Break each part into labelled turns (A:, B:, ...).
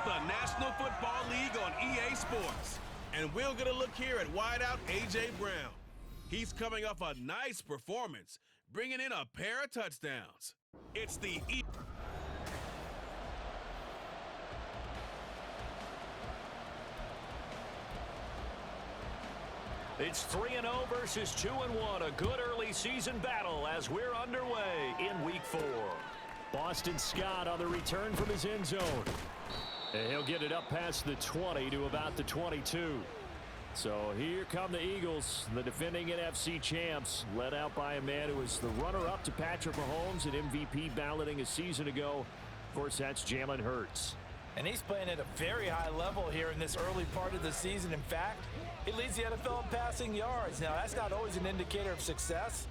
A: It's the National Football League on EA Sports. And we'll get a look here at wideout A.J. Brown. He's coming off a nice performance, bringing in a pair of touchdowns. It's the
B: It's 3-0 versus 2-1, a good early season battle as we're underway in Week 4. Boston Scott on the return from his end zone. And he'll get it up past the 20 to about the 22. So here come the Eagles, the defending NFC champs, led out by a man who was the runner-up to Patrick Mahomes at MVP balloting a season ago. Of course, that's Jalen Hurts.
C: And he's playing at a very high level here in this early part of the season. In fact, he leads the NFL in passing yards. Now, that's not always an indicator of success,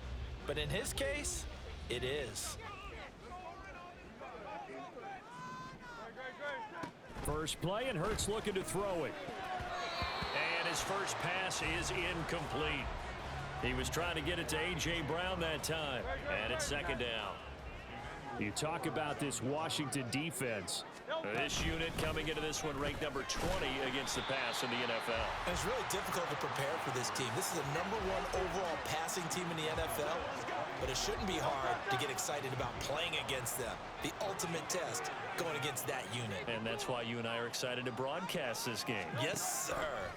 C: but in his case, it is.
B: First play, and Hurts looking to throw it. And his first pass is incomplete. He was trying to get it to A.J. Brown that time, and it's second down. You talk about this Washington defense. This unit coming into this one ranked number 20 against the pass in the NFL.
C: And it's really difficult to prepare for this team. This is a #1 overall passing team in the NFL, but it shouldn't be hard to get excited about playing against them. The ultimate test going against that unit.
B: And that's why you and I are excited to broadcast this game.
C: Yes, sir.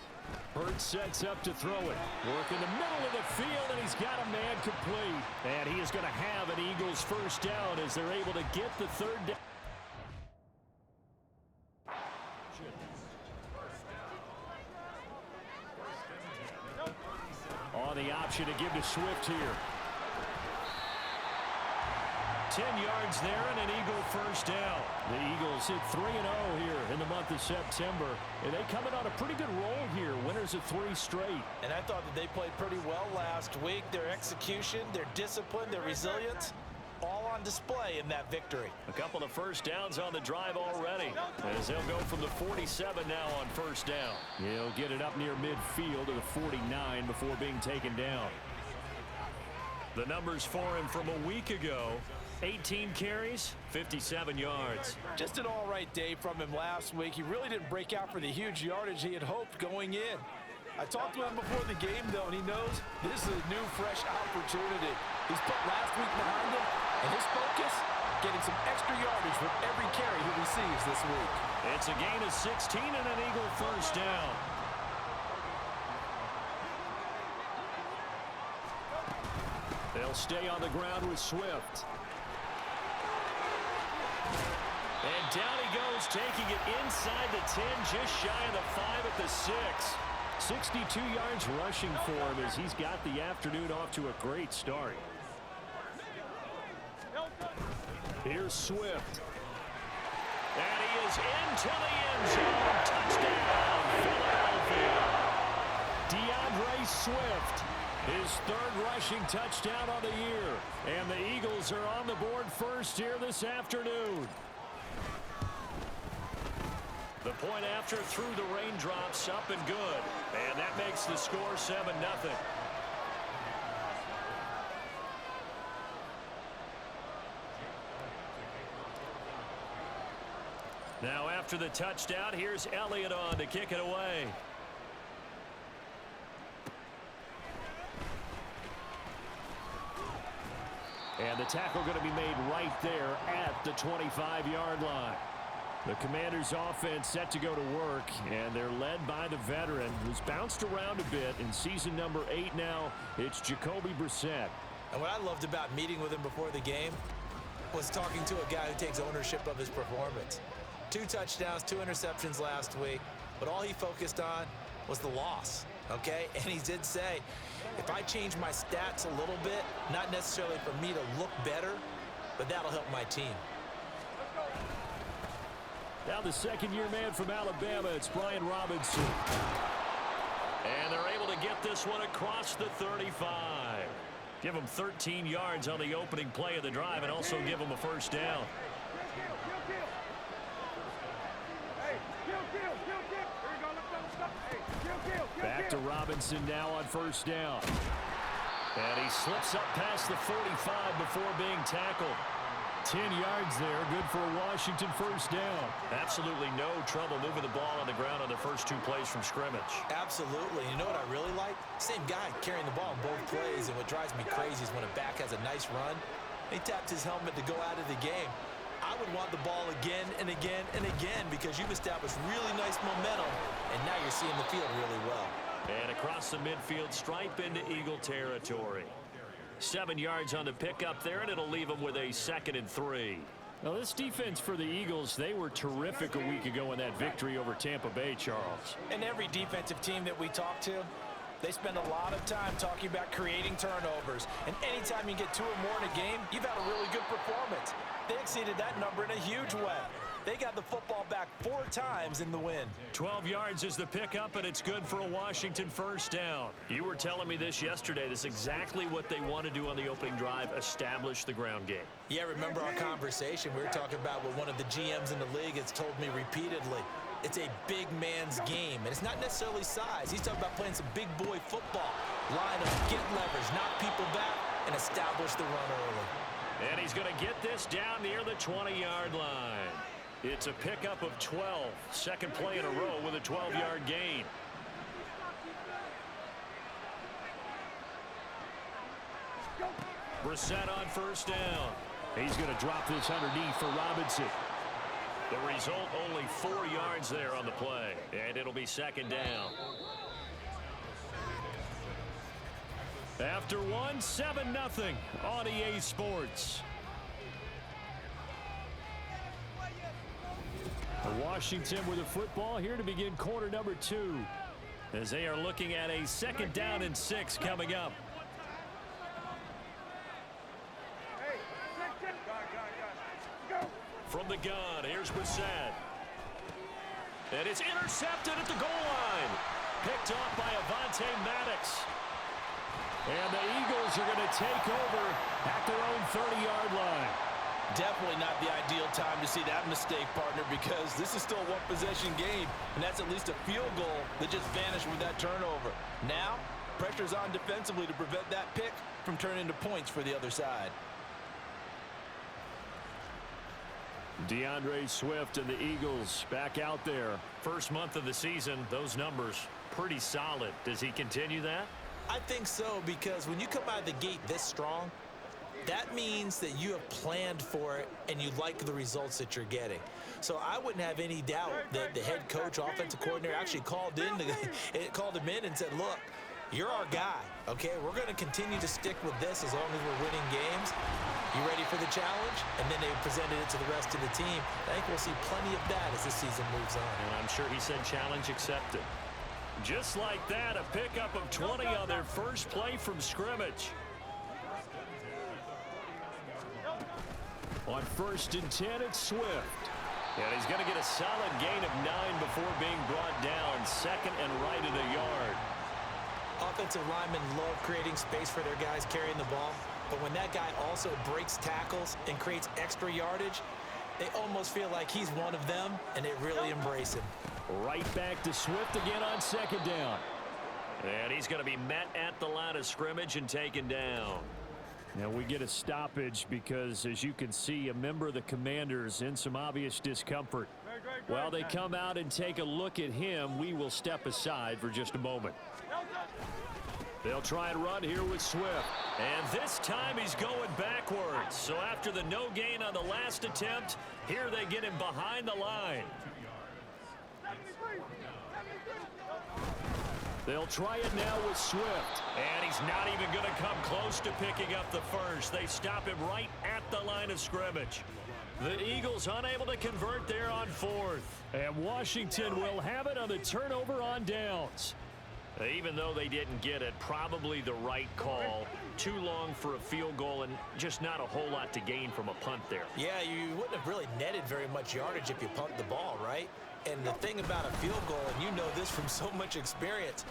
B: Hurts sets up to throw it. Work in the middle of the field, and he's got a man complete. And he is going to have an Eagles first down as they're able to get the third down. On the option to give to Swift here. 10 yards there and an Eagle first down. The Eagles hit 3-0 here in the month of September. And they come in on a pretty good roll here. Winners of 3 straight.
C: And I thought that they played pretty well last week. Their execution, their discipline, their resilience, all on display in that victory.
B: A couple of first downs on the drive already. As they'll go from the 47 now on first down. He'll get it up near midfield to the 49 before being taken down. The numbers for him from a week ago. 18 carries, 57 yards.
C: Just an all-right day from him last week. He really didn't break out for the huge yardage he had hoped going in. I talked to him before the game, though, and he knows this is a new, fresh opportunity. He's put last week behind him, and his focus, getting some extra yardage with every carry he receives this week.
B: It's a gain of 16 and an Eagle first down. They'll stay on the ground with Swift. And down he goes, taking it inside the 10, just shy of the 5 at the 6. 62 yards rushing for him as he's got the afternoon off to a great start. Here's Swift. And he is into the end zone. Touchdown, Philadelphia. DeAndre Swift, his 3rd rushing touchdown on the year. And the Eagles are on the board first here this afternoon. The point after through the raindrops, up and good. And that makes the score 7-0. Now after the touchdown, here's Elliott on to kick it away. And the tackle going to be made right there at the 25-yard line. The Commanders' offense set to go to work, and they're led by the veteran who's bounced around a bit in season number 8 now. It's Jacoby Brissett.
C: And what I loved about meeting with him before the game was talking to a guy who takes ownership of his performance. 2 touchdowns, 2 interceptions last week, but all he focused on was the loss, okay? And he did say, if I change my stats a little bit, not necessarily for me to look better, but that'll help my team.
B: Now the second-year man from Alabama, it's Brian Robinson. And they're able to get this one across the 35. Give him 13 yards on the opening play of the drive and also give him a first down. Back to Robinson now on first down. And he slips up past the 45 before being tackled. 10 yards there. Good for a Washington first down. Absolutely no trouble moving the ball on the ground on the first 2 plays from scrimmage.
C: Absolutely. You know what I really like? Same guy carrying the ball in both plays, and what drives me crazy is when a back has a nice run, he taps his helmet to go out of the game. I would want the ball again and again and again because you've established really nice momentum, and now you're seeing the field really well.
B: And across the midfield stripe into Eagle territory. 7 yards on the pickup there, and it'll leave them with a 2nd and 3. Now, this defense for the Eagles, they were terrific a week ago in that victory over Tampa Bay, Charles.
D: And every defensive team that we talk to, they spend a lot of time talking about creating turnovers. And anytime you get 2 or more in a game, you've had a really good performance. They exceeded that number in a huge way. They got the football back 4 times in the win.
B: 12 yards is the pickup, and it's good for a Washington first down. You were telling me this yesterday. This is exactly what they want to do on the opening drive, establish the ground game.
C: Yeah, remember our conversation? We were talking about what one of the GMs in the league has told me repeatedly. It's a big man's game, and it's not necessarily size. He's talking about playing some big boy football. Line up, get leverage, knock people back, and establish the run early.
B: And he's going to get this down near the 20-yard line. It's a pickup of 12. Second play in a row with a 12-yard gain. Brissett on first down. He's going to drop this underneath for Robinson. The result, only 4 yards there on the play. And it'll be 2nd down. After 1, 7-0 on EA Sports. Washington with the football here to begin quarter number 2 as they are looking at a 2nd down and 6 coming up. From the gun, here's Brissett. And it's intercepted at the goal line. Picked off by Avonte Maddox. And the Eagles are going to take over at their own 30-yard line.
D: Definitely not the ideal time to see that mistake, partner, because this is still a one-possession game, and that's at least a field goal that just vanished with that turnover. Now, pressure's on defensively to prevent that pick from turning into points for the other side.
B: DeAndre Swift and the Eagles back out there. First month of the season, those numbers pretty solid. Does he continue that?
C: I think so, because when you come out of the gate this strong, that means that you have planned for it and you like the results that you're getting. So I wouldn't have any doubt that the head coach, offensive coordinator actually called him in and said, look, you're our guy, okay? We're going to continue to stick with this as long as we're winning games. You ready for the challenge? And then they presented it to the rest of the team. I think we'll see plenty of that as this season moves on.
B: And I'm sure he said challenge accepted. Just like that, a pickup of 20 on their first play from scrimmage. On 1st and 10, it's Swift. And he's going to get a solid gain of 9 before being brought down. 2nd and right at a yard.
C: Offensive linemen love creating space for their guys carrying the ball. But when that guy also breaks tackles and creates extra yardage, they almost feel like he's one of them, and they really embrace him.
B: Right back to Swift again on 2nd down. And he's going to be met at the line of scrimmage and taken down. Now we get a stoppage because, as you can see, a member of the Commanders in some obvious discomfort. While they come out and take a look at him, we will step aside for just a moment. They'll try and run here with Swift. And this time he's going backwards. So after the no gain on the last attempt, here they get him behind the line. They'll try it now with Swift. And he's not even going to come close to picking up the first. They stop him right at the line of scrimmage. The Eagles unable to convert there on 4th. And Washington will have it on the turnover on downs. Even though they didn't get it, probably the right call. Too long for a field goal and just not a whole lot to gain from a punt there.
C: Yeah, you wouldn't have really netted very much yardage if you pumped the ball, right? And the thing about a field goal, and you know this from so much experience,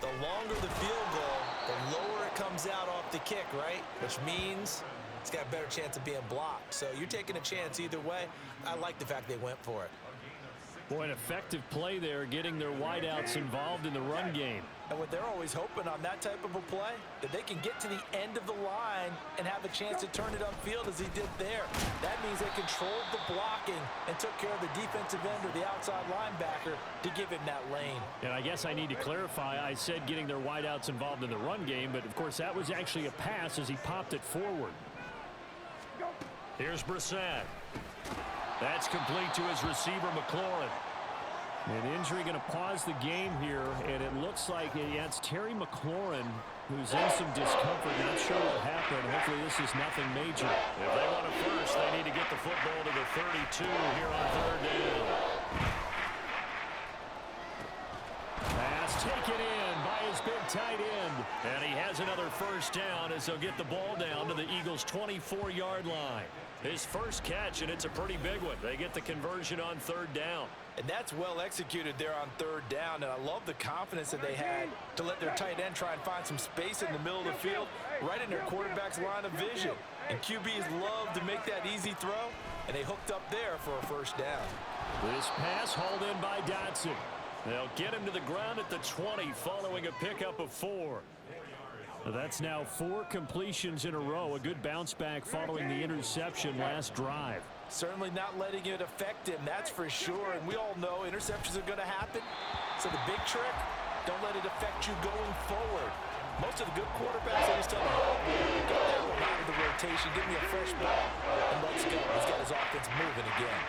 C: the longer the field goal, the lower it comes out off the kick, right? Which means it's got a better chance of being blocked. So you're taking a chance either way. I like the fact they went for it.
B: Boy, an effective play there, getting their wideouts involved in the run game.
D: And what they're always hoping on that type of a play, that they can get to the end of the line and have a chance to turn it upfield as he did there. That means they controlled the blocking and took care of the defensive end or the outside linebacker to give him that lane.
B: And I guess I need to clarify, I said getting their wideouts involved in the run game, but of course that was actually a pass as he popped it forward. Here's Brissett. That's complete to his receiver, McLaurin. An injury going to pause the game here, and it looks like it's Terry McLaurin who's in some discomfort. Not sure what happened. Hopefully this is nothing major. If they want it first, they need to get the football to the 32 here on third down. Pass taken in by his big tight end. And he has another first down as they'll get the ball down to the Eagles' 24-yard line. His first catch, and it's a pretty big one. They get the conversion on third down.
D: And that's well executed there on third down. And I love the confidence that they had to let their tight end try and find some space in the middle of the field, right in their quarterback's line of vision. And QBs love to make that easy throw, and they hooked up there for a first down.
B: This pass hauled in by Dotson. They'll get him to the ground at the 20 following a pickup of 4. That's now 4 completions in a row. A good bounce back following the interception last drive.
D: Certainly not letting it affect him, that's for sure. And we all know interceptions are going to happen. So the big trick, don't let it affect you going forward. Most of the good quarterbacks, they just tell them, oh, get that one out of the rotation, give me a fresh ball, and let's go. He's got his offense moving again.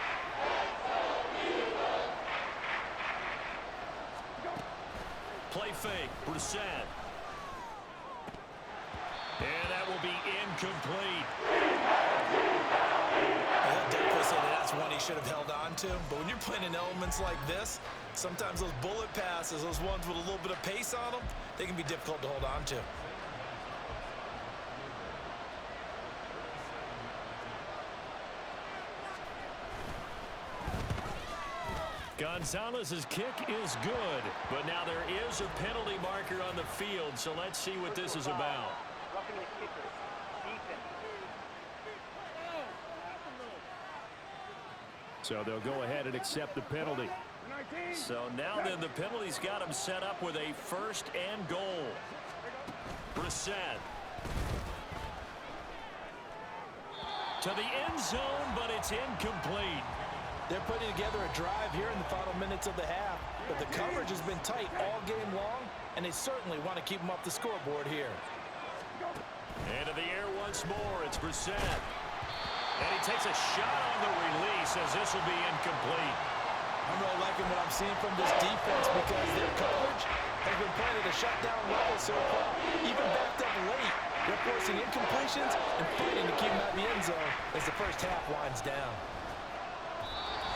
B: Play fake, Brissett. And that will be incomplete.
D: I'll definitely say that's one he should have held on to. But when you're playing in elements like this, sometimes those bullet passes, those ones with a little bit of pace on them, they can be difficult to hold on to.
B: Gonzalez's kick is good, but now there is a penalty marker on the field, so let's see what this is about. So they'll go ahead and accept the penalty. So now then the penalty's got him set up with a first and goal. Brissett. To the end zone, but it's incomplete.
D: They're putting together a drive here in the final minutes of the half, but the coverage has been tight all game long, and they certainly want to keep them off the scoreboard here.
B: Into the air once more, it's Brissett. And he takes a shot on the release as this will be incomplete.
D: I'm really liking what I'm seeing from this defense because their coverage has been playing at a shutdown level so far, even backed up late. They're forcing incompletions and fighting to keep them out of the end zone as the first half winds down.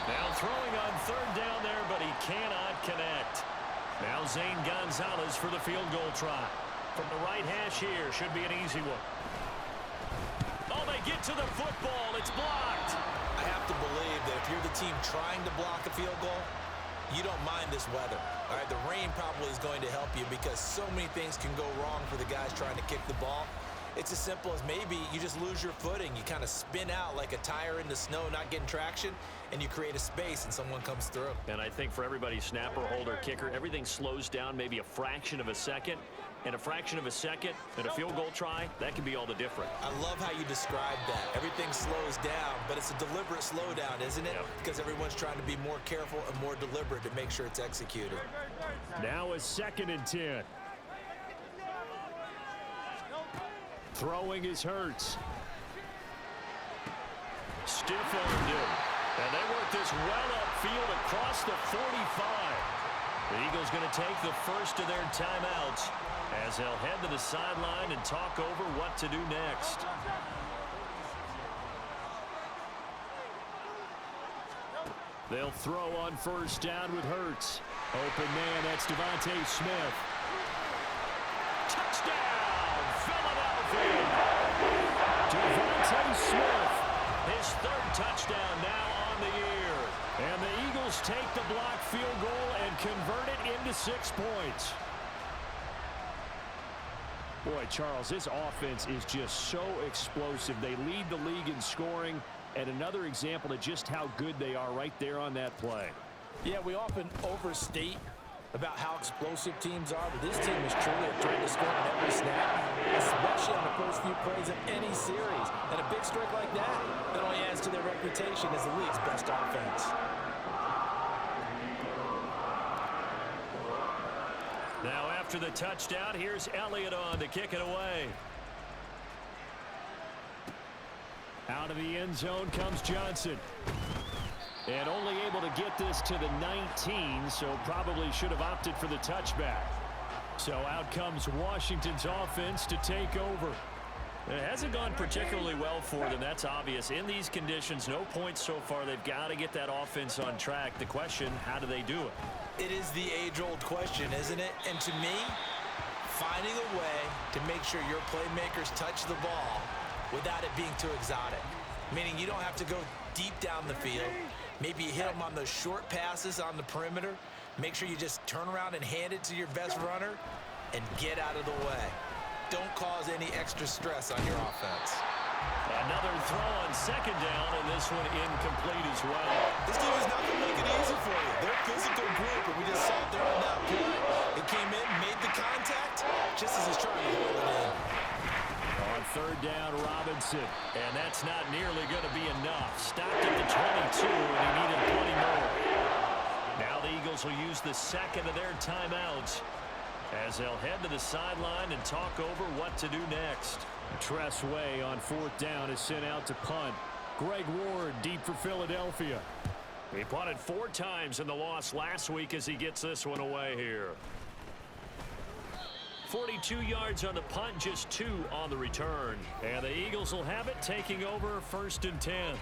B: Now throwing on third down there, but he cannot connect. Now Zane Gonzalez for the field goal try. From the right hash here, should be an easy one. Oh, they get to the football. It's blocked.
C: I have to believe that if you're the team trying to block a field goal, you don't mind this weather. All right, the rain probably is going to help you because so many things can go wrong for the guys trying to kick the ball. It's as simple as maybe you just lose your footing. You kind of spin out like a tire in the snow, not getting traction, and you create a space and someone comes through.
B: And I think for everybody, snapper, holder, kicker, everything slows down maybe a fraction of a second. And a fraction of a second and a field goal try, that can be all the different.
C: I love how you described that. Everything slows down, but it's a deliberate slowdown, isn't it?
B: Yep.
C: Because everyone's trying to be more careful and more deliberate to make sure it's executed.
B: Now a 2nd and 10. Throwing is Hurts. Stiff-armed him. And they work this well upfield across the 45. The Eagles going to take the first of their timeouts as they'll head to the sideline and talk over what to do next. They'll throw on first down with Hurts. Open man, that's Devontae Smith. Touchdown, Philadelphia! Devontae Smith, his 3rd touchdown now on the year. And the Eagles take the block field goal and convert it into 6 points. Boy, Charles, this offense is just so explosive. They lead the league in scoring, and another example of just how good they are right there on that play.
D: Yeah, we often overstate about how explosive teams are, but this team is truly a threat to score on every snap, especially on the first few plays of any series. And a big streak like that only adds to their reputation as the league's best offense.
B: Now after the touchdown, here's Elliott on to kick it away. Out of the end zone comes Johnson. And only able to get this to the 19, so probably should have opted for the touchback. So out comes Washington's offense to take over. It hasn't gone particularly well for them, that's obvious. In these conditions, no points so far. They've got to get that offense on track. The question, how do they do it?
C: It is the age-old question, isn't it? And to me, finding a way to make sure your playmakers touch the ball without it being too exotic. Meaning you don't have to go deep down the field. Maybe you hit them on those short passes on the perimeter. Make sure you just turn around and hand it to your best runner and get out of the way. Don't cause any extra stress on your offense.
B: Another throw on second down, and this one incomplete as well.
C: This team is not going to make it easy for you. They're a physical group, and we just saw it there on that play. It came in, made the contact, just as he's trying to hold it in.
B: On third down, Robinson, and that's not nearly going to be enough. Stopped at the 22, and he needed plenty more. Now the Eagles will use the second of their timeouts as they'll head to the sideline and talk over what to do next. Tress Way on fourth down is sent out to punt. Greg Ward deep for Philadelphia. He punted 4 times in the loss last week as he gets this one away here. 42 yards on the punt, just 2 on the return. And the Eagles will have it, taking over 1st and 10.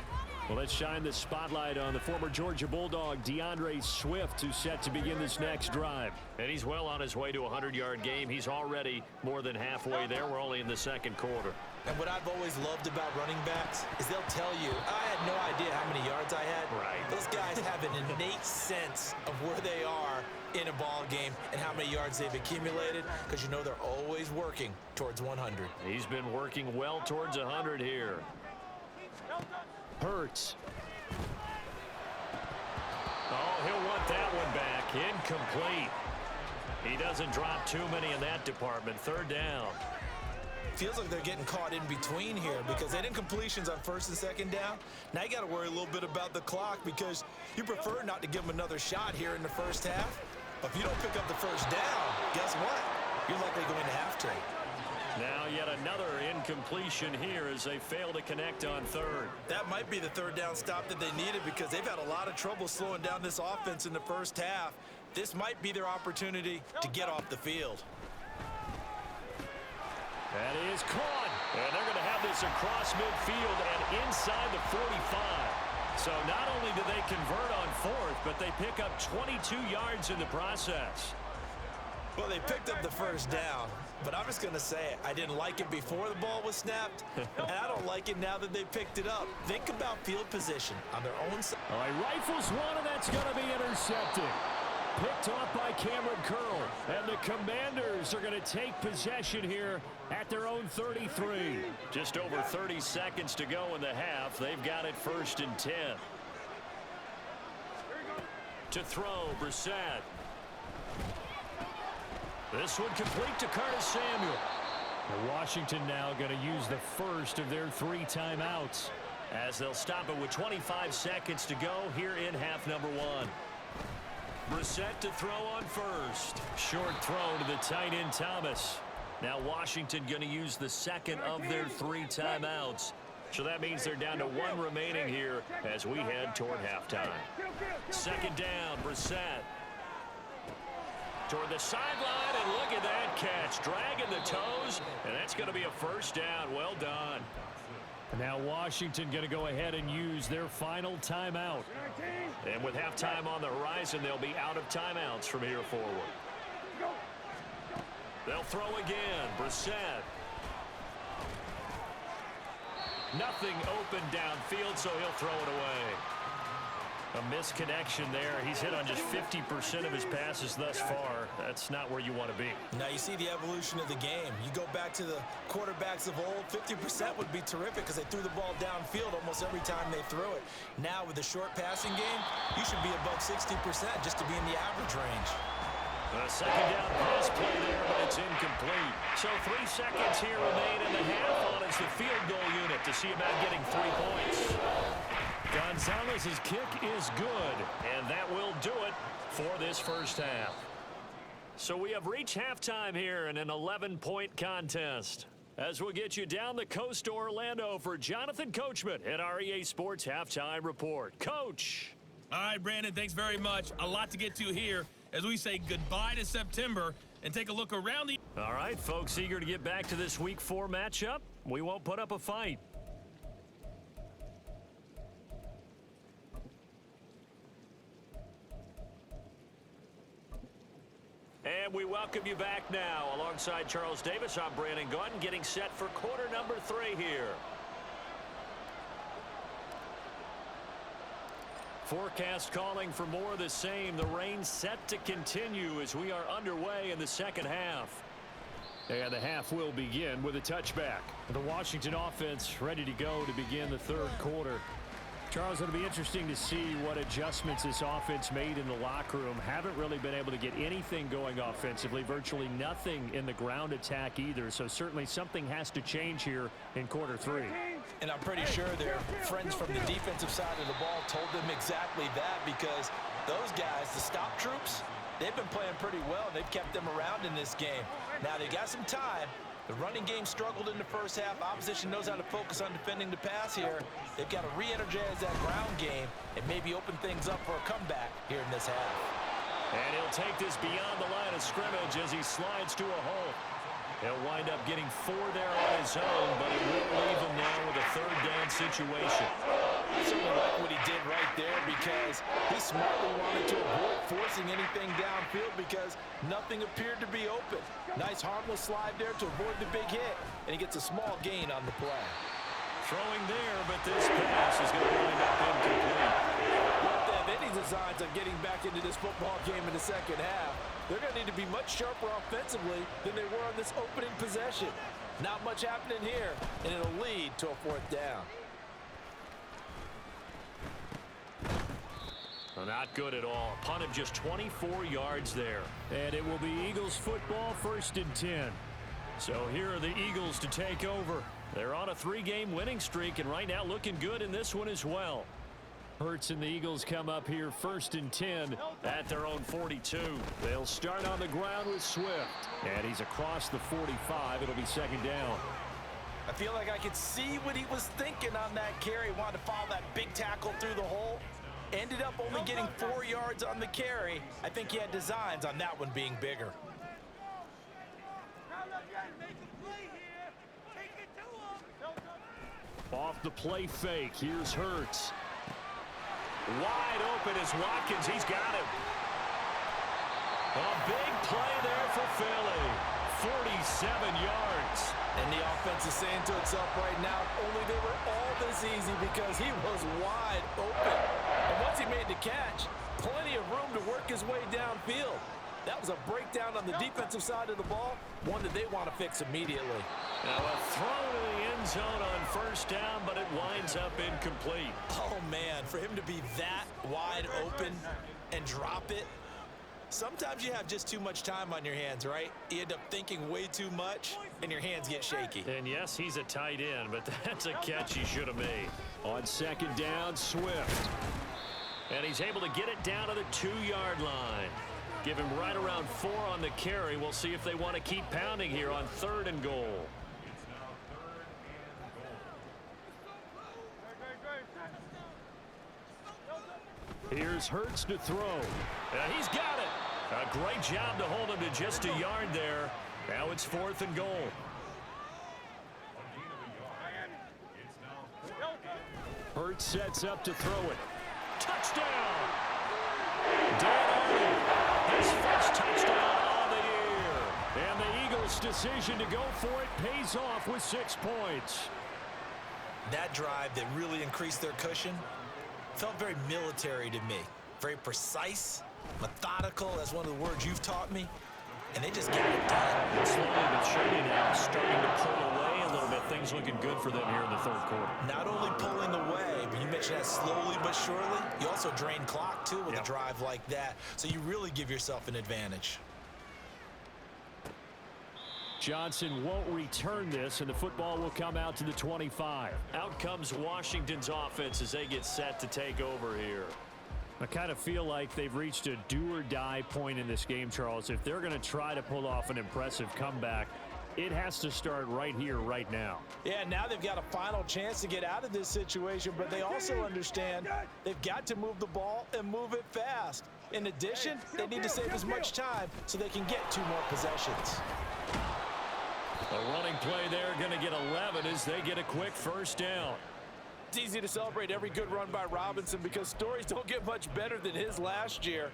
B: Well, let's shine the spotlight on the former Georgia Bulldog, DeAndre Swift, who's set to begin this next drive. And he's well on his way to a 100-yard game. He's already more than halfway there. We're only in the second quarter.
C: And what I've always loved about running backs is they'll tell you, I had no idea how many yards I had.
B: Right.
C: Those guys have an innate sense of where they are in a ball game and how many yards they've accumulated, because you know they're always working towards 100.
B: He's been working well towards 100 here. Hurts. Oh, he'll want that one back. Incomplete. He doesn't drop too many in that department. Third down.
C: Feels like they're getting caught in between here because they did incompletions on 1st and 2nd down. Now you got to worry a little bit about the clock because you prefer not to give them another shot here in the first half. But if you don't pick up the first down, guess what? You're likely going to have to.
B: Now yet another incompletion here as they fail to connect on third.
C: That might be the third down stop that they needed because they've had a lot of trouble slowing down this offense in the first half. This might be their opportunity to get off the field.
B: That is caught. And they're going to have this across midfield and inside the 45. So not only do they convert on fourth, but they pick up 22 yards in the process.
C: Well, they picked up the first down, but I'm just going to say it. I didn't like it before the ball was snapped, and I don't like it now that they picked it up. Think about field position on their own side.
B: All right, rifles one, and that's going to be intercepted. Picked off by Cameron Curl, and the Commanders are going to take possession here at their own 33. Just over 30 seconds to go in the half. They've got it 1st and 10. To throw, Brissett. This one complete to Curtis Samuel. Washington now going to use the first of their 3 timeouts as they'll stop it with 25 seconds to go here in half number 1. Brissett to throw on first. Short throw to the tight end Thomas. Now Washington going to use the second of their 3 timeouts. So that means they're down to 1 remaining here as we head toward halftime. Second down, Brissett. Toward the sideline, and look at that catch. Dragging the toes, and that's going to be a first down. Well done. Now Washington going to go ahead and use their final timeout. And with halftime on the horizon, they'll be out of timeouts from here forward. They'll throw again. Brissett. Nothing open downfield, so he'll throw it away. A misconnection there. He's hit on just 50% of his passes thus far. That's not where you want to be.
D: Now you see the evolution of the game. You go back to the quarterbacks of old, 50% would be terrific because they threw the ball downfield almost every time they threw it. Now with the short passing game, you should be above 60% just to be in the average range.
B: A second down pass play there, but it's incomplete. So 3 seconds here remain in the half on as the field goal unit to see about getting 3 points. Gonzalez's kick is good, and that will do it for this first half. So we have reached halftime here in an 11-point contest. As we'll get you down the coast to Orlando for Jonathan Coachman at our EA Sports Halftime Report. Coach.
E: All right, Brandon, thanks very much. A lot to get to here as we say goodbye to September and take a look around the...
B: All right, folks, eager to get back to this Week 4 matchup. We won't put up a fight. And we welcome you back now. Alongside Charles Davis, I'm Brandon Gautin, getting set for quarter number 3 here. Forecast calling for more of the same. The rain set to continue as we are underway in the second half. And the half will begin with a touchback. The Washington offense ready to go to begin the third quarter. Charles, it'll be interesting to see what adjustments this offense made in the locker room. Haven't really been able to get anything going offensively, virtually nothing in the ground attack either. So certainly something has to change here in quarter 3.
D: And I'm pretty sure their friends from the defensive side of the ball told them exactly that, because those guys, the stop troops, they've been playing pretty well. They've kept them around in this game. Now they got some time. The running game struggled in the first half. Opposition knows how to focus on defending the pass here. They've got to re-energize that ground game and maybe open things up for a comeback here in this half.
B: And he'll take this beyond the line of scrimmage as he slides to a hole. He'll wind up getting 4 there on his own, but he will leave him now with a third down situation.
D: I certainly like what he did right there, because he smartly wanted to avoid forcing anything downfield because nothing appeared to be open. Nice harmless slide there to avoid the big hit, and he gets a small gain on the play.
B: Throwing there, but this pass is going to wind up incomplete.
D: Well, if they have any designs of getting back into this football game in the second half, they're going to need to be much sharper offensively than they were on this opening possession. Not much happening here, and it'll lead to a 4th down.
B: Well, not good at all. Punt of just 24 yards there. And it will be Eagles football, 1st and 10. So here are the Eagles to take over. They're on a 3-game winning streak, and right now looking good in this one as well. Hurts and the Eagles come up here 1st and 10 at their own 42. They'll start on the ground with Swift. And he's across the 45. It'll be 2nd down.
D: I feel like I could see what he was thinking on that carry. Wanted to follow that big tackle through the hole. Ended up only getting 4 yards on the carry. I think he had designs on that one being bigger.
B: Off the play fake. Here's Hurts. Wide open is Watkins. He's got him. A big play there for Philly. 47 yards.
D: And the offense is saying to itself right now, only they were all this easy because he was wide open. And once he made the catch, plenty of room to work his way downfield. That was a breakdown on the defensive side of the ball, one that they want to fix immediately.
B: Now a throw to the end zone on 1st down, but it winds up incomplete.
D: Oh, man, for him to be that wide open and drop it, sometimes you have just too much time on your hands, right? You end up thinking way too much, and your hands get shaky.
B: And yes, he's a tight end, but that's a catch he should have made. On 2nd down, Swift. And he's able to get it down to the 2-yard line. Give him right around 4 on the carry. We'll see if they want to keep pounding here on 3rd and goal. Here's Hurts to throw. And he's got it. A great job to hold him to just a yard there. Now it's 4th and goal. Hurts sets up to throw it. Touchdown! Dan Arnold, his first touchdown on the year. And the Eagles' decision to go for it pays off with 6 points.
D: That drive that really increased their cushion,
C: Felt very military to me. Very precise, methodical. That's one of the words you've taught me. And they just get it done.
B: Slowly but surely now starting to pull away a little bit. Things looking good for them here in the third quarter.
C: Not only pulling away, but you mentioned that slowly but surely. You also drain clock, too, with a drive like that. So you really give yourself an advantage.
B: Johnson won't return this, and the football will come out to the 25. Out comes Washington's offense as they get set to take over here. I kind of feel like they've reached a do-or-die point in this game, Charles. If they're going to try to pull off an impressive comeback, it has to start right here, right now.
D: Yeah, now they've got a final chance to get out of this situation, but they also understand they've got to move the ball and move it fast. In addition, they need to save as much time so they can get 2 more possessions.
B: A running play there, going to get 11 as they get a quick first down.
D: It's easy to celebrate every good run by Robinson because stories don't get much better than his last year.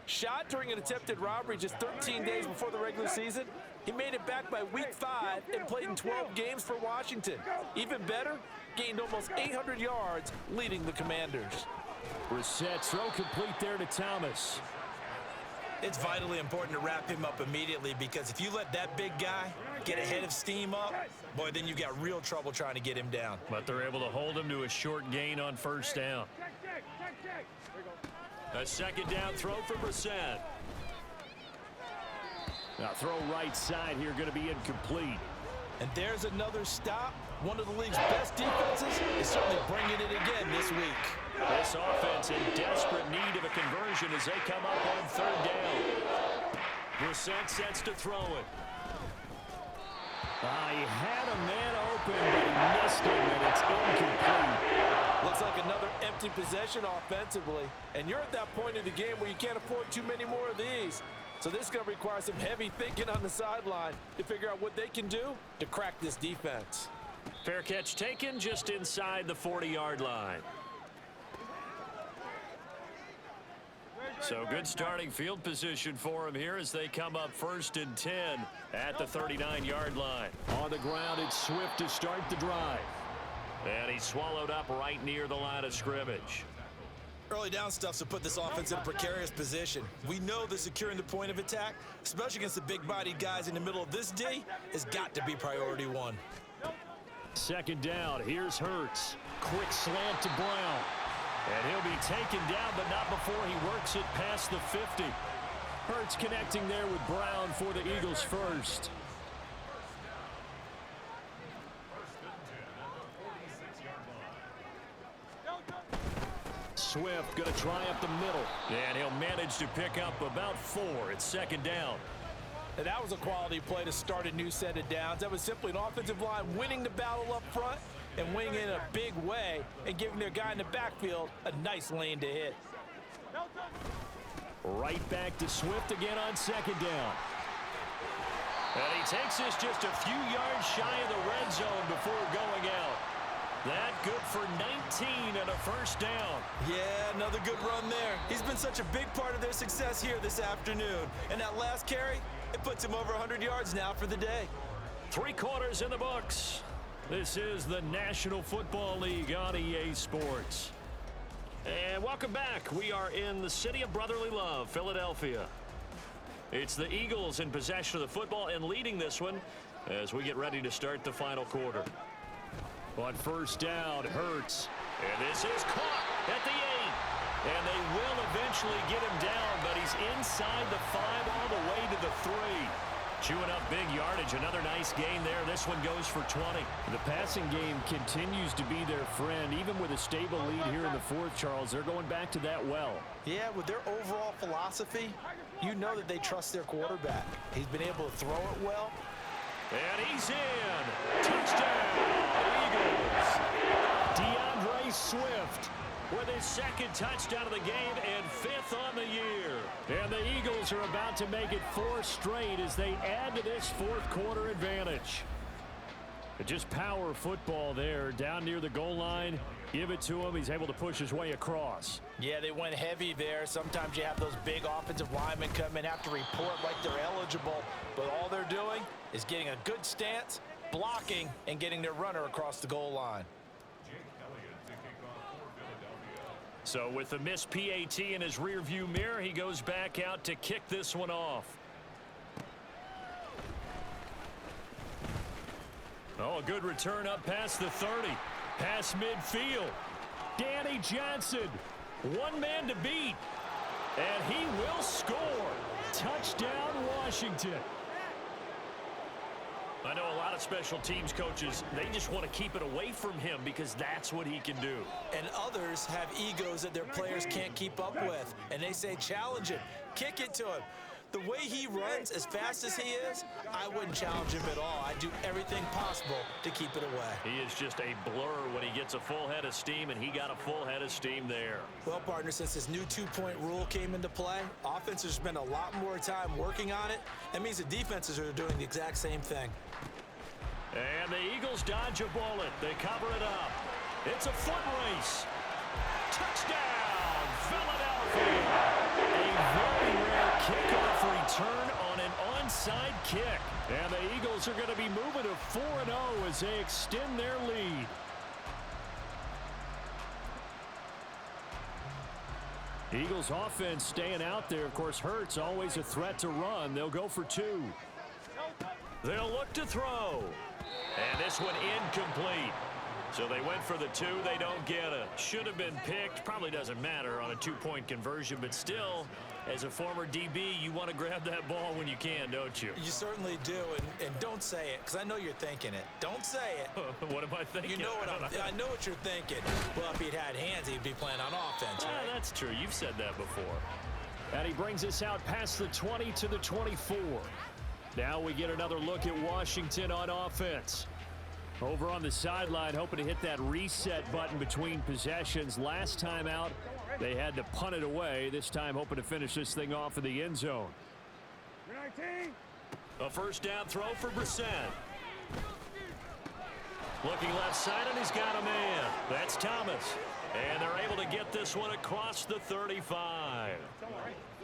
D: Shot during an attempted robbery just 13 days before the regular season. He made it back by week 5 and played in 12 games for Washington. Even better, gained almost 800 yards leading the Commanders.
B: Brissett, throw complete there to Thomas.
C: It's vitally important to wrap him up immediately because if you let that big guy get ahead of steam up, boy, then you've got real trouble trying to get him down.
B: But they're able to hold him to a short gain on first down. A second down throw for Brissett. Now throw right side here, going to be incomplete.
D: And there's another stop. One of the league's best defenses is certainly bringing it again this week.
B: This offense in desperate need of a conversion as they come up on third down. Brissett sets to throw it. He had a man open, but he missed him, and it's incomplete.
D: Looks like another empty possession offensively. And you're at that point in the game where you can't afford too many more of these. So this is going to require some heavy thinking on the sideline to figure out what they can do to crack this defense.
B: Fair catch taken just inside the 40-yard line. So good starting field position for him here as they come up 1st and 10 at the 39-yard line. On the ground, it's Swift to start the drive. And he's swallowed up right near the line of scrimmage.
C: Early down stuff to put this offense in a precarious position. We know that securing the point of attack, especially against the big-bodied guys in the middle of this D, has got to be priority 1.
B: Second down, here's Hurts. Quick slant to Brown. And he'll be taken down, but not before he works it past the 50. Hurts connecting there with Brown for the Eagles first. Swift going to try up the middle. And he'll manage to pick up about 4. It's second down.
D: And that was a quality play to start a new set of downs. That was simply an offensive line winning the battle up front and winning in a big way and giving their guy in the backfield a nice lane to hit.
B: Right back to Swift again on second down. And he takes this just a few yards shy of the red zone before going out. That good for 19 and a first down.
C: Yeah, another good run there. He's been such a big part of their success here this afternoon. And that last carry, it puts him over 100 yards now for the day.
B: 3 quarters in the books. This is the National Football League on EA Sports. And welcome back. We are in the city of brotherly love, Philadelphia. It's the Eagles in possession of the football and leading this one as we get ready to start the final quarter. On first down, Hurts. And this is caught at the 8. And they will eventually get him down, but he's inside the 5 all the way to the 3. Chewing up big yardage. Another nice gain there. This one goes for 20. The passing game continues to be their friend. Even with a stable lead here in the 4th, Charles, they're going back to that well.
D: Yeah, with their overall philosophy, you know that they trust their quarterback. He's been able to throw it well.
B: And he's in. Touchdown, Eagles. DeAndre Swift with his 2nd touchdown of the game and 5th on the year. And the Eagles are about to make it 4 straight as they add to this 4th quarter advantage. Just power football there down near the goal line. Give it to him. He's able to push his way across.
D: Yeah, they went heavy there. Sometimes you have those big offensive linemen come in, have to report like they're eligible. But all they're doing is getting a good stance, blocking, and getting their runner across the goal line.
B: So with the missed PAT in his rearview mirror, he goes back out to kick this one off. Oh, a good return up past the 30. Past midfield. Danny Johnson. One man to beat. And he will score. Touchdown, Washington. I know a lot of special teams coaches, they just want to keep it away from him because that's what he can do.
C: And others have egos that their players can't keep up with. And they say, challenge him. Kick it to him. The way he runs as fast as he is, I wouldn't challenge him at all. I'd do everything possible to keep it away.
B: He is just a blur when he gets a full head of steam, and he got a full head of steam there.
C: Well, partner, since this new two-point rule came into play, offenses spend a lot more time working on it. That means the defenses are doing the exact same thing.
B: And the Eagles dodge a bullet. They cover it up. It's a foot race. Touchdown, Philadelphia. A very rare kickoff return on an onside kick. And the Eagles are going to be moving to 4-0 as they extend their lead. Eagles offense staying out there. Of course, Hurts always a threat to run. They'll go for 2. They'll look to throw. And this one incomplete. So they went for the 2. They don't get it. Should have been picked. Probably doesn't matter on a 2-point conversion. But still, as a former DB, you want to grab that ball when you can, don't you?
C: You certainly do. And don't say it, because I know you're thinking it. Don't say it.
B: What am I thinking?
C: You know what I know what you're thinking. Well, if he'd had hands, he'd be playing on offense, right?
B: That's true. You've said that before. And he brings us out past the 20 to the 24. Now we get another look at Washington on offense. Over on the sideline, hoping to hit that reset button between possessions. Last time out, they had to punt it away. This time, hoping to finish this thing off in the end zone. A first down throw for Brissett. Looking left side, and he's got a man. That's Thomas. And they're able to get this one across the 35.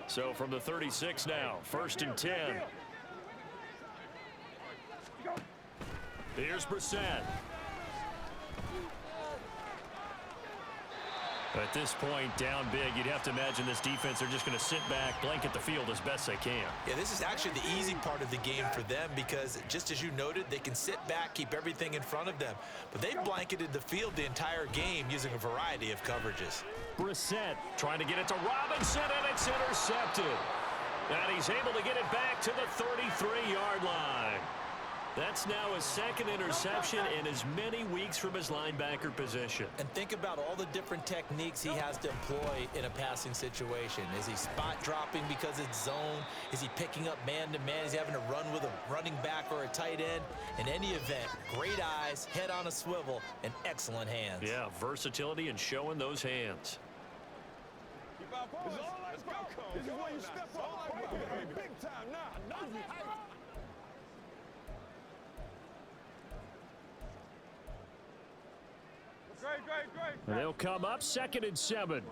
B: So from the 36 now, 1st and 10. Here's Brissett. At this point, down big, you'd have to imagine this defense are just going to sit back, blanket the field as best they can.
C: Yeah, this is actually the easy part of the game for them because, just as you noted, they can sit back, keep everything in front of them. But they've blanketed the field the entire game using a variety of coverages.
B: Brissett trying to get it to Robinson, and it's intercepted. And he's able to get it back to the 33-yard line. That's now his 2nd interception in as many weeks from his linebacker position.
C: And think about all the different techniques he has to employ in a passing situation. Is he spot dropping because it's zone? Is he picking up man-to-man? Is he having to run with a running back or a tight end? In any event, great eyes, head on a swivel, and excellent hands.
B: Yeah, versatility and showing those hands.
F: This is where you step up. Big time now.
B: And they'll come up 2nd and 7.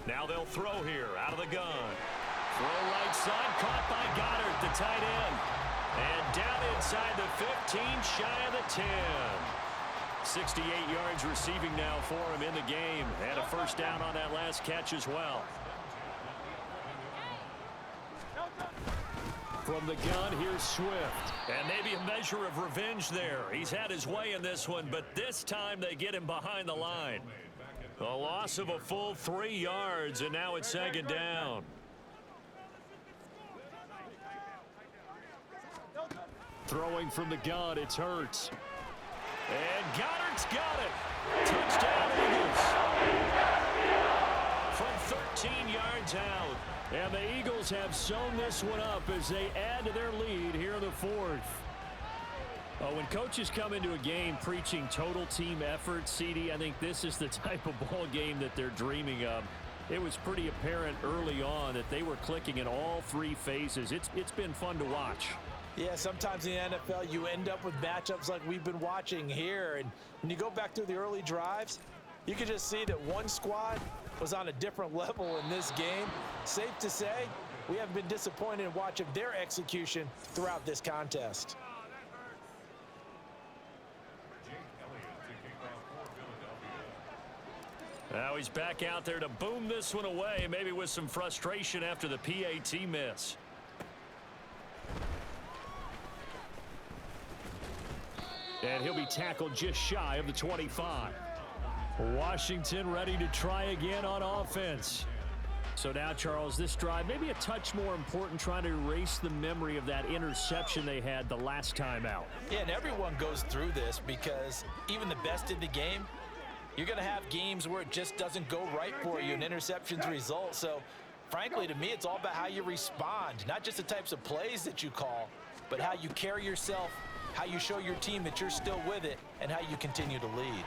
B: Now they'll throw here out of the gun. Throw right side, caught by Goddard, the tight end. And down inside the 15, shy of the 10. 68 yards receiving now for him in the game. And a first down on that last catch as well. From the gun, here's Swift. And maybe a measure of revenge there. He's had his way in this one, but this time they get him behind the line. A loss of a full 3 yards, and now it's 2nd down. Throwing from the gun, it's Hurts. And Goddard's got it. Touchdown, Eagles. From 13 yards out. And the Eagles have sewn this one up as they add to their lead here in the 4th. When coaches come into a game preaching total team effort, CD, I think this is the type of ball game that they're dreaming of. It was pretty apparent early on that they were clicking in all 3 phases. It's been fun to watch.
D: Yeah, sometimes in the NFL you end up with matchups like we've been watching here. And when you go back through the early drives, you can just see that one squad was on a different level in this game. Safe to say, we haven't been disappointed in watching their execution throughout this contest.
B: Now he's back out there to boom this one away, maybe with some frustration after the PAT miss. And he'll be tackled just shy of the 25. Washington ready to try again on offense. So now, Charles, this drive maybe a touch more important, trying to erase the memory of that interception they had the last time out.
D: Yeah, and everyone goes through this because even the best in the game, you're going to have games where it just doesn't go right for you, and interceptions result. So, frankly, to me, it's all about how you respond, not just the types of plays that you call, but how you carry yourself, how you show your team that you're still with it, and how you continue to lead.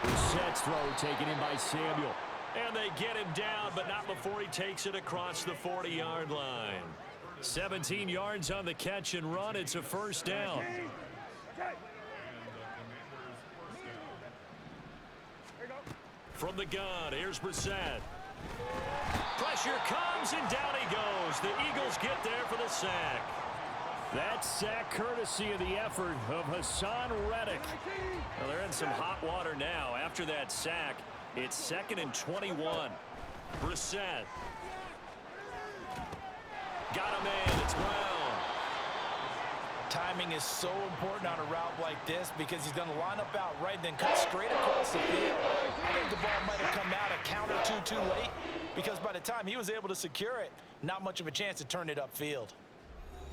B: Brissett's throw taken in by Samuel. And they get him down, but not before he takes it across the 40-yard line. 17 yards on the catch and run. It's a first down. From the gun, here's Brissett. Pressure comes, and down he goes. The Eagles get there for the sack. That sack courtesy of the effort of Hassan Reddick. Well, they're in some hot water now. After that sack, it's 2nd and 21. Brissett. Got him in. It's Brown.
D: Timing is so important on a route like this because he's going to line up out right and then cut straight across the field. I think the ball might have come out a count or two too late because by the time he was able to secure it, not much of a chance to turn it upfield.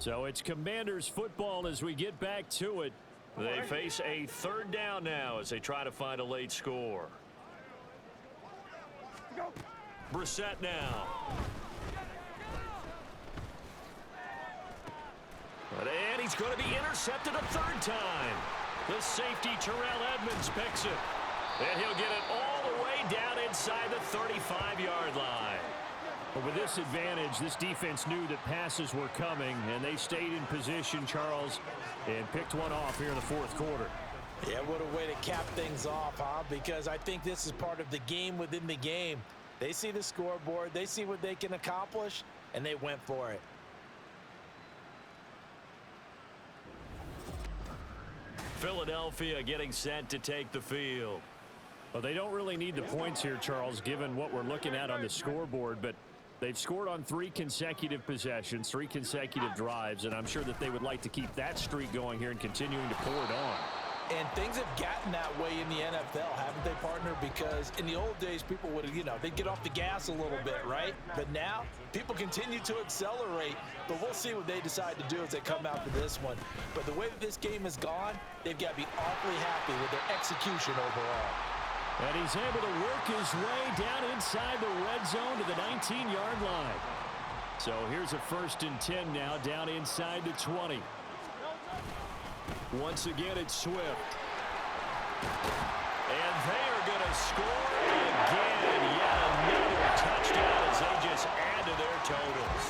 B: So it's Commanders football as we get back to it. They face a third down now as they try to find a late score. Brissett now. And he's going to be intercepted a third time. The safety, Terrell Edmonds, picks it. And he'll get it all the way down inside the 35-yard line. But with this advantage, this defense knew that passes were coming, and they stayed in position, Charles, and picked one off here in the fourth quarter.
D: Yeah, what a way to cap things off, huh? Because I think this is part of the game within the game. They see the scoreboard, they see what they can accomplish, and they went for it.
B: Philadelphia getting set to take the field. Well, they don't really need the points here, Charles, given what we're looking at on the scoreboard, but they've scored on 3 consecutive possessions, 3 consecutive drives, and I'm sure that they would like to keep that streak going here and continuing to pour it on.
D: And things have gotten that way in the NFL, haven't they, partner? Because in the old days, people would, they'd get off the gas a little bit, right? But now, people continue to accelerate. But we'll see what they decide to do as they come out for this one. But the way that this game has gone, they've got to be awfully happy with their execution overall.
B: And he's able to work his way down inside the red zone to the 19-yard line. So here's a 1st and 10 now, down inside the 20. Once again, it's Swift. And they are going to score again. Yet another touchdown as they just add to their totals.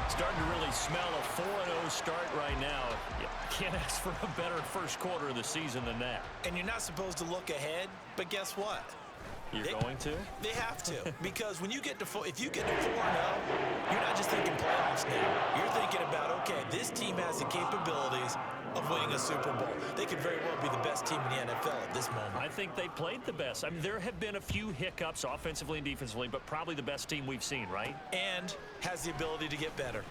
B: Starting to really smell a 4-0 start right now. You can't ask for a better first quarter of the season than that.
D: And you're not supposed to look ahead, but guess what?
B: You're going to?
D: They have to. Because when you get to if you get to 4-0, you're not just thinking playoffs now. You're thinking about, okay, this team has the capabilities of winning a Super Bowl. They could very well be the best team in the NFL at this moment.
B: I think they played the best. I mean, there have been a few hiccups offensively and defensively, but probably the best team we've seen, right?
D: And has the ability to get better.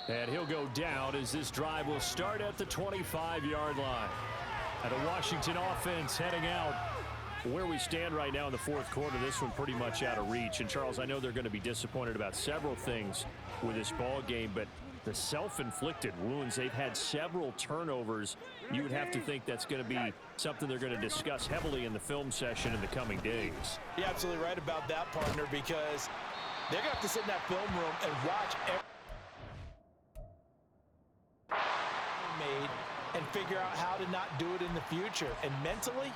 B: And he'll go down as this drive will start at the 25-yard line. And a Washington offense heading out. Where we stand right now in the fourth quarter, this one pretty much out of reach. And, Charles, I know they're going to be disappointed about several things with this ball game, but the self-inflicted wounds, they've had several turnovers. You would have to think that's going to be something they're going to discuss heavily in the film session in the coming days.
D: You're absolutely right about that, partner, because they're going to have to sit in that film room and watch every made and figure out how to not do it in the future. And mentally,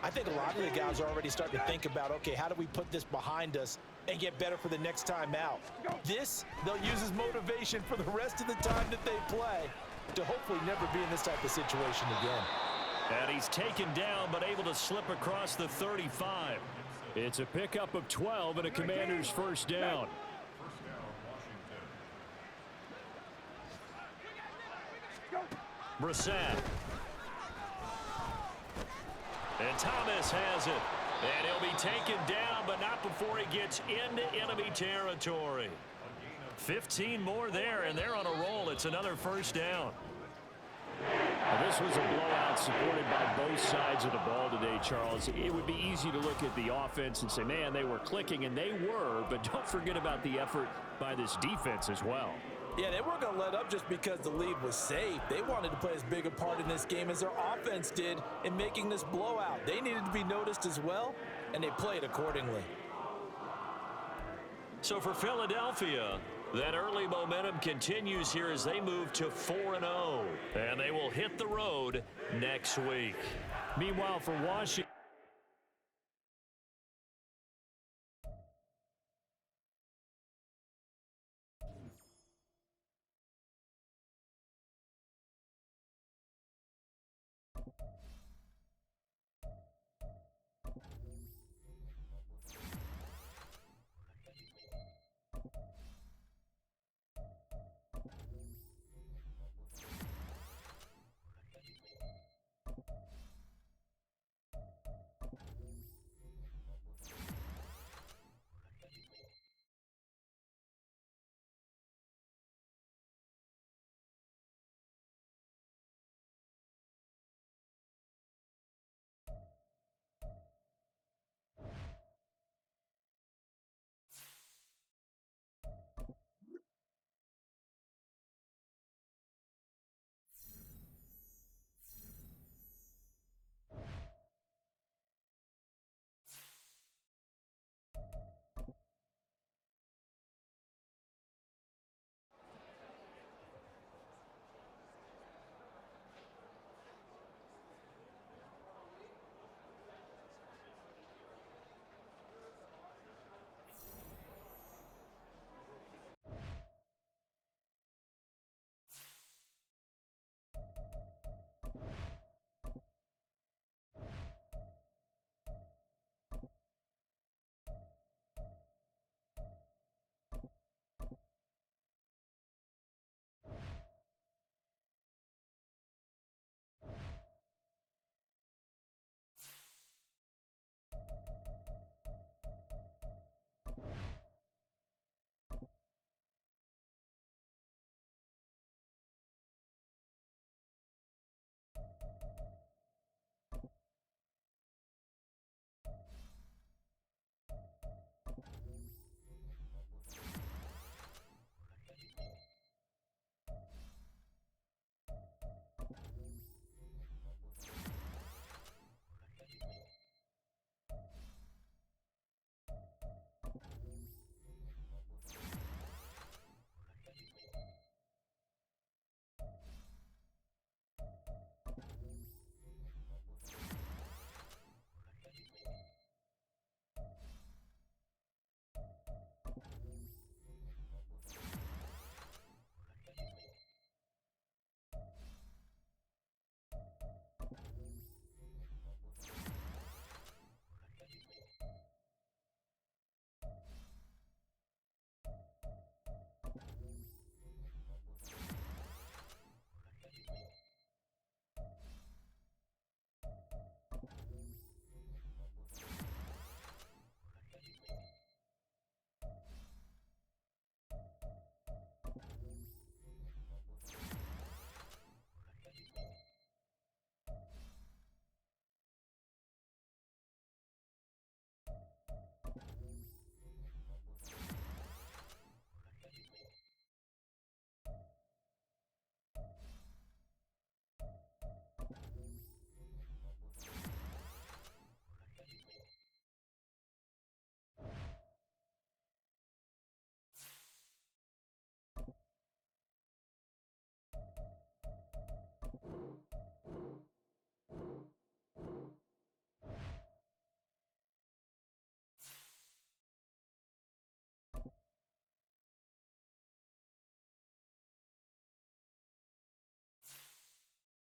D: I think a lot of the guys are already starting to think about, okay, how do we put this behind us and get better for the next time out? This, they'll use as motivation for the rest of the time that they play to hopefully never be in this type of situation again.
B: And he's taken down but able to slip across the 35. It's a pickup of 12 and a Commander's first down. Brissett. And Thomas has it. And he'll be taken down, but not before he gets into enemy territory. 15 more there, and they're on a roll. It's another first down.
G: Now, this was a blowout supported by both sides of the ball today, Charles. It would be easy to look at the offense and say, man, they were clicking, and they were, but don't forget about the effort by this defense as well.
D: Yeah, they weren't going to let up just because the lead was safe. They wanted to play as big a part in this game as their offense did in making this blowout. They needed to be noticed as well, and they played accordingly.
B: So for Philadelphia, that early momentum continues here as they move to 4-0. And they will hit the road next week.
G: Meanwhile, for Washington.